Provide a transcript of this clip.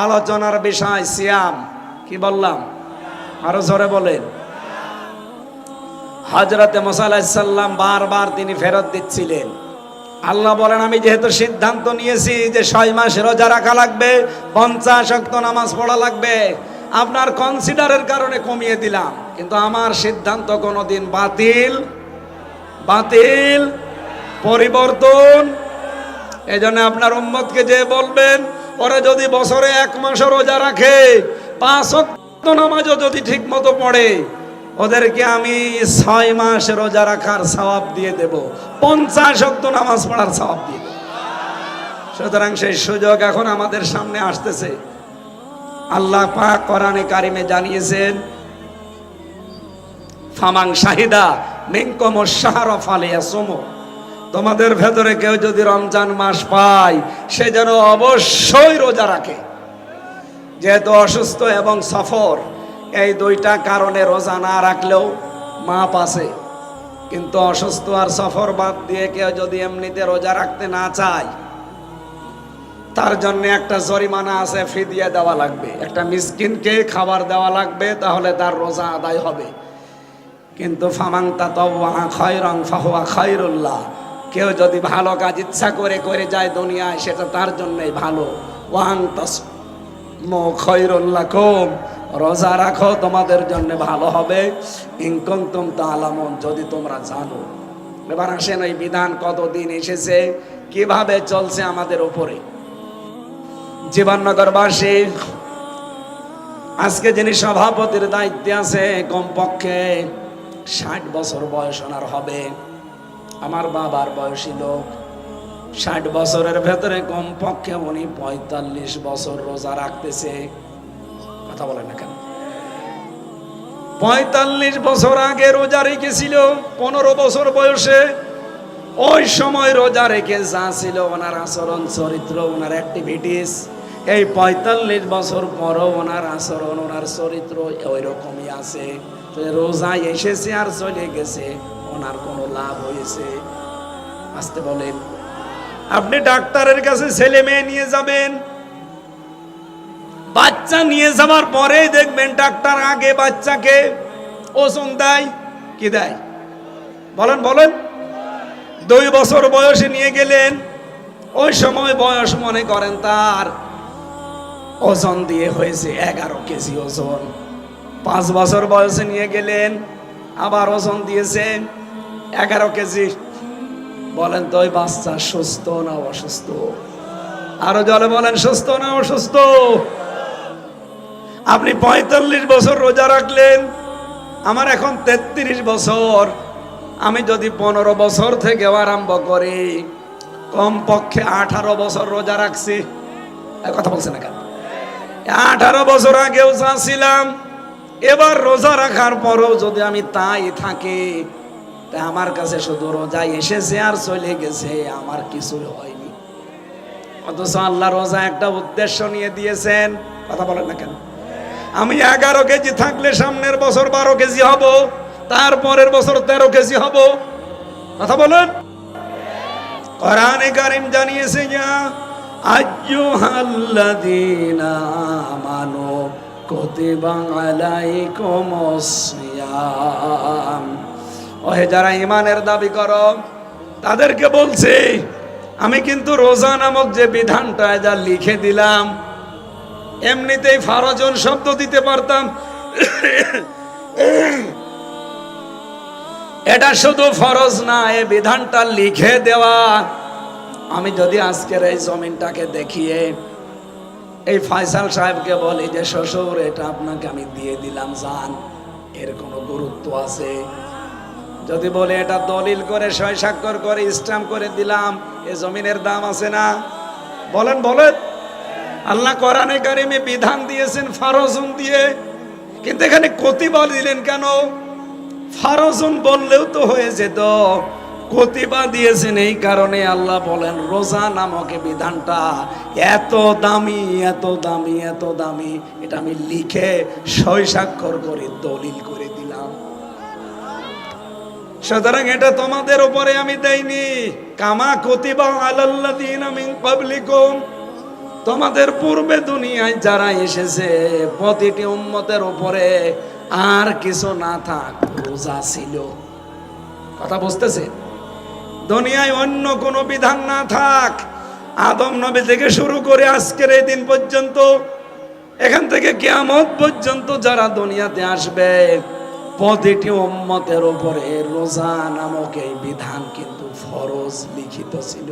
আলোচনার বিষয় সিয়াম। কি বললাম? আরো জোরে বলেন। হযরতে মুসা আলাইহিস সালাম বারবার তিনি ফেরত দিচ্ছিলেন। আল্লাহ বলেন, আমি যেহেতু সিদ্ধান্ত নিয়েছি যে 6 মাস রোজা রাখা লাগবে, 50 ওয়াক্ত নামাজ পড়া লাগবে, আপনার কনসিডারের কারণে কমিয়ে দিলাম, কিন্তু আমার সিদ্ধান্ত কোনোদিন বাতিল পরিবর্তন। এজন্য আপনার উম্মতকে যে বলবেন, ওরা যদি বছরে 1 মাস রোজা রাখে, 5 ওয়াক্ত নামাজও যদি ঠিক মতো পড়ে, ওদেরকে আমি 6 মাস রোজা রাখার সওয়াব দিয়ে দেব, 50 ওয়াক্ত নামাজ পড়ার সওয়াব দিয়ে দেব। সুতরাং সেই সুযোগ এখন আমাদের সামনে আসতেছে। আল্লাহ পাক কোরআনে কারিমে জানিয়েছেন, ফামান শাহিদা মিনকুমুশ শাহরা ফালিয়াসুমু, তোমাদের ভেতরে কেউ যদি রমজান মাস পায়, সে যেন অবশ্যই রোজা রাখে। যেহেতু অসুস্থ এবং সফর, এই 2টা কারণে রোজা না রাখলেও মাপ আছে, কিন্তু অসুস্থ আর সফর বাদ দিয়ে কেউ যদি এমনিতে রোজা রাখতে না চায়, তার জন্য একটা জরিমানা আছে, ফিদিয়া দেওয়া লাগবে, একটা মিসকিনকে খাবার দেওয়া লাগবে, তাহলে তার রোজা আদায় হবে। কিন্তু ফামান তাতাওয়া খায়রান ফাহুয়া খায়রুল লাহ, কেউ যদি ভালো কাজ ইচ্ছা করে করে যায় দুনিয়ায়, সেটা তার জন্যই ভালো। ওয়া আন তাসমু খায়রুল লাকুম, রোজা রাখো তোমাদের জন্য ভালো হবে। ইন কুনতুম তা'লামুন, যদি তোমরা জানো। এবার আসেন, ওই বিধান কতদিন এসেছে, কিভাবে চলছে আমাদের উপরে। জীবননগরবাসী, আজকে যিনি সভাপতির দায়িত্বে আছে, কমপক্ষে 60 বছর বয়স ওনার হবে। আমার বাবার বয়সী লোক, 60 বছরের ভেতরে কমপক্ষে উনি 45 বছর রোজা রাখতেছে। কথা বলেন না কেন? 45 বছর আগে রোজা রেখেছিল 15 বছর বয়সে। ওই সময় রোজা রেখে যা ছিল ওনার আচরণ, চরিত্র, ওনার অ্যাক্টিভিটিস, এই 45 বছর পরও ওনার আচরণ, ওনার চরিত্র ওই রকমই আছে। রোজা এসেছে আর চলে গেছে, ওনার কোনো লাভ হয়েছে? আসতে বলেন। আপনি ডাক্তারের কাছে ছেলে মেয়ে নিয়ে যাবেন, বাচ্চা নিয়ে যাওয়ার পরে দেখবেন ডাক্তার আগে বাচ্চাকে ওজন দেয়। কি দেয়? বলেন বলেন। 2 বছর বয়সে নিয়ে গেলেন, ওই সময় বয়স মনে করেন তার ওজন দিয়ে হয়েছে 11 কেজি ওজন। 5 বছর বয়সে নিয়ে গেলেন, আবার ওজন দিয়েছেন 11 কেজি। বলেন তো ওই বাচ্চা সুস্থ না অসুস্থ? আরো জলে বলেন, সুস্থ না অসুস্থ? আপনি 45 বছর রোজা রাখলেন, আমার এখন 33 বছর। আমি যদি 15 বছর থেকে আরম্ভ করি, কমপক্ষে 18 বছর রোজা রাখছি। কথা বলছে না কেন? 18 বছর আগেও যা ছিলাম, এবার রোজা রাখার পরও যদি আমি তাই থাকি, তা আমার কাছে শুধু রোজা এসেছে আর চলে গেছে, আমার কিছুই হয়নি। অথচ আল্লাহ রোজা একটা উদ্দেশ্য নিয়ে দিয়েছেন। কথা বলেন না কেন? আমি 11 কেজি থাকলে সামনের বছর 12 কেজি হব, তারপরের বছর 13 কেজি হব। কথা বলেন। কোরআনে কারীম জানিয়েছে, যা আইয়ুহাল্লাযীনা আমানু কুতিবা আলাইকুমুস সিয়াম, ওহে যারা ঈমানের দাবি করো, তাদেরকে বলছি আমি কিন্তু রোজা নামক যে বিধানটা যা লিখে দিলাম, এমনিতেই ফারজন শব্দ দিতে পারতাম, এটা শুধু ফরজ না, এই বিধানটা লিখে দেওয়া। আমি যদি আজকের এই জমিনটাকে দেখিয়ে এই ফয়সাল সাহেবকে বলি যে শ্বশুর এটা আপনাকে আমি দিয়ে দিলাম, জান, এর কোনো গুরুত্ব আছে? যদি বলে এটা দলিল করে সই স্বাক্ষর করে স্ট্যাম্প করে দিলাম, এই জমিনের দাম আছে না? বলেন বলেন। আল্লাহ কোরআনে কারিমে বিধান দিয়েছেন ফারজুন দিয়ে, কিন্তু এখানে কতিবা দিলেন কেন? ফারজুন বললেও তো হয়ে যেত, কতিবা দিয়েছেন এই কারণে আল্লাহ বলেন রোজা নামক বিধানটা এত দামি, এত দামি, এত দামি, এটা আমি লিখে সই স্বাক্ষর করে দলিল করে দিলাম। সুতরাং এটা তোমাদের উপরে আমি দেইনি, কামা কুতিবা আলাল্লাযীনা মিন ক্বাবলিকুম, তোমাদের পূর্বে দুনিয়ায় যারা এসেছে প্রতিটি উম্মতের উপরে আর কিছু না থাক রোজা ছিল। কথা বুঝতেছে? দুনিয়ায় অন্য কোনো বিধান না থাক, আদম নবী থেকে শুরু করে আজকের এই দিন পর্যন্ত, এখান থেকে কিয়ামত পর্যন্ত যারা দুনিয়াতে আসবে প্রতিটি উম্মতের উপরে রোজা নামক এই বিধান কিন্তু ফরজ লিখিত ছিল।